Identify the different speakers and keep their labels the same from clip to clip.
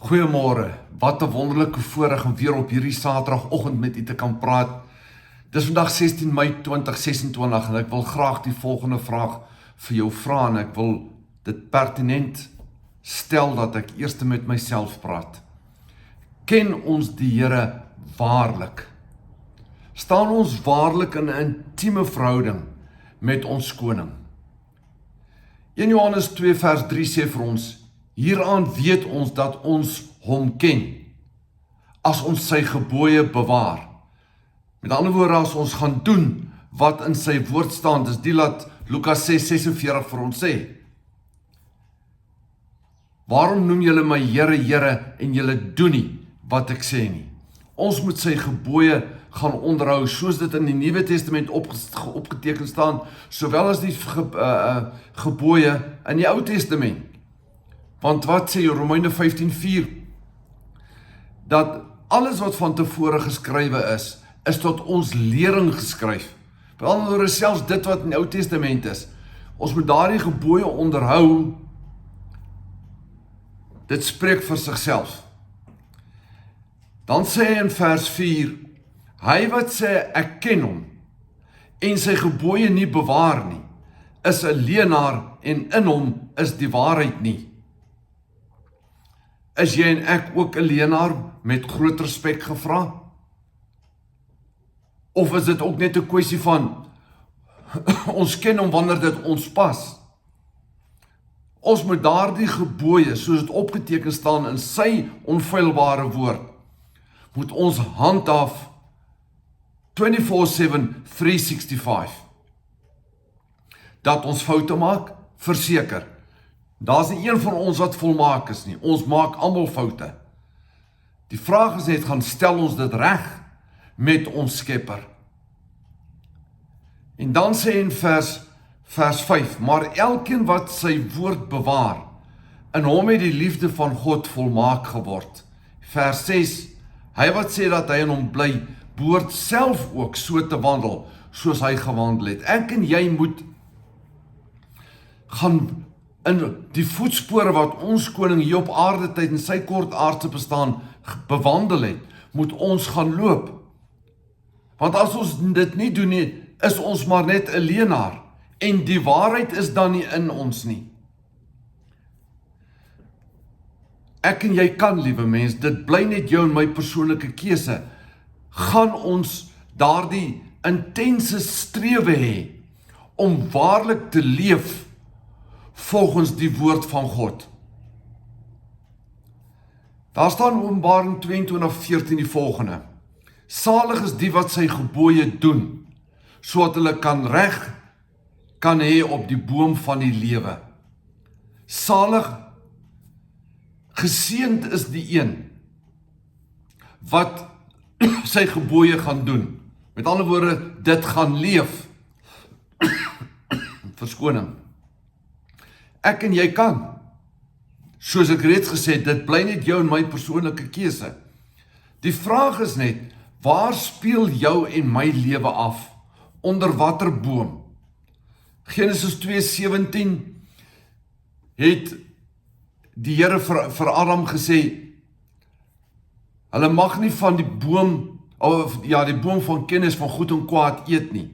Speaker 1: Goeiemôre, wat 'n wonderlike voorreg om weer op hierdie Saterdagoggend met u te kan praat. Dis vandag 16 Mei 2026 en ek wil graag die volgende vraag vir jou vra en ek wil dit pertinent stel dat ek eers met myself praat. Ken ons die Here waarlik? Staan ons waarlik in 'n intieme verhouding met ons koning? 1 Johannes 2 vers 3 sê vir ons: hieraan weet ons dat ons hom ken, as ons sy gebooie bewaar. Met ander woorde, as ons gaan doen wat in sy woord staan, dis die wat Lukas 6:46 vir ons sê. Waarom noem julle my Here, Here, en julle doen nie wat ek sê nie? Ons moet sy gebooie gaan onderhou, soos dit in die Nuwe Testament opgeteken staan, sowel as die gebooie in die Ou Testament. Want wat sê Romeine 15:4? Dat alles wat van tevore geskrywe is tot ons lering geskryf. Met ander woorde, selfs dit wat in die Ou Testament is, ons moet daardie gebooie onderhou. Dit spreek vir sigself. Dan sê hy in vers 4, hy wat sê ek ken hom en sy gebooie nie bewaar nie, is 'n leienaar en in hom is die waarheid nie. Is jy en ek ook 'n leienaar met groot respek gevra? Of is dit ook net 'n kwessie van ons ken hom wanneer dit ons pas? Ons moet daardie gebooie, soos dit opgeteken staan in sy onfeilbare woord, moet ons handhaaf 24/7, 365. Dat ons foute maak, verseker. Daar's nie een van ons wat volmaak is nie. Ons maak almal foute. Die vraag is net, gaan stel ons dit reg met ons Skepper? En dan sê in vers 5, maar elkeen wat sy woord bewaar, in hom het die liefde van God volmaak geword. Vers 6, hy wat sê dat hy in hom bly, behoort self ook so te wandel, soos hy gewandel het. Ek en jy moet gaan in die voetspore wat ons koning hier op aarde tydens sy kort aardse bestaan bewandel het, moet ons gaan loop. Want as ons dit nie doen nie, is ons maar net 'n leienaar, en die waarheid is dan nie in ons nie. Ek en jy kan, liewe mens, dit bly net jou en my persoonlike keuse, gaan ons daardie intense strewe hê om waarlik te leef volgens die woord van God. Daar staan in Openbaring 22:14 die volgende: salig is die wat sy gebooie doen, sodat hulle reg kan hê op die boom van die lewe. Salig, geseënd is die een wat sy gebooie gaan doen. Met ander woorde, dit gaan leef. Verskoning. Ek en jy kan. Soos ek reeds gesê het, dit bly net jou en my persoonlike keuse. Die vraag is net, waar speel jou en my lewe af? Onder watter boom? Genesis 2:17 het die Here vir Adam gesê, hulle mag nie van die boom, die boom van kennis van goed en kwaad eet nie.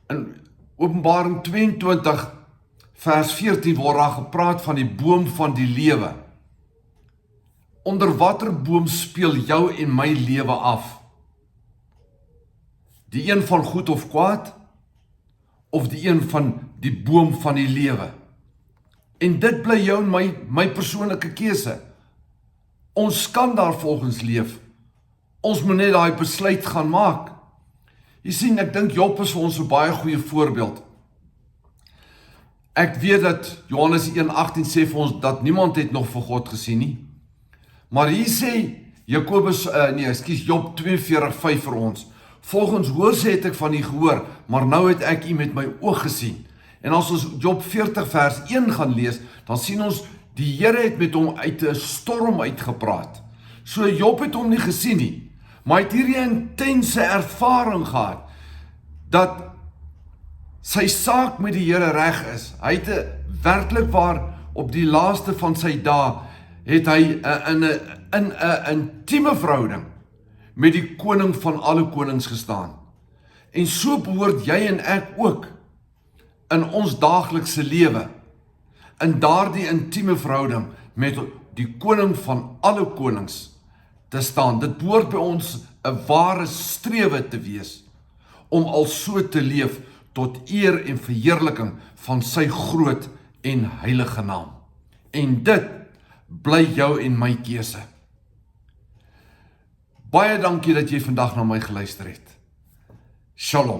Speaker 1: In Openbaring 22 vers 14 word daar gepraat van die boom van die lewe. Onder watter boom speel jou en my lewe af? Die een van goed of kwaad, of die een van die boom van die lewe? En dit bly jou en my persoonlike keuse. Ons kan daar volgens leef. Ons moet net daai besluit gaan maak. Jy sien, ek dink Job is vir ons 'n baie goeie voorbeeld. Ek weet dat Johannes 1:18 sê vir ons dat niemand het nog vir God gesien nie. Maar hier sê Job 42:5 vir ons: volgens hoors het ek van u gehoor, maar nou het ek u met my oog gesien. En as ons Job 40 vers 1 gaan lees, dan sien ons die Here het met hom uit 'n storm uitgepraat. So Job het hom nie gesien nie, maar hy het hierdie intense ervaring gehad dat sy saak met die Here reg is. Hy het 'n werklik waar op die laaste van sy dae, het hy in 'n intieme verhouding met die koning van alle konings gestaan. En so behoort jy en ek ook in ons daaglikse lewe, in daardie intieme verhouding met die koning van alle konings te staan. Dit behoort by ons 'n ware strewe te wees, om al so te leef tot eer en verheerliking van sy groot en heilige naam. En dit bly jou en my keuse. Baie dankie dat jy vandag na my geluister het. Shalom.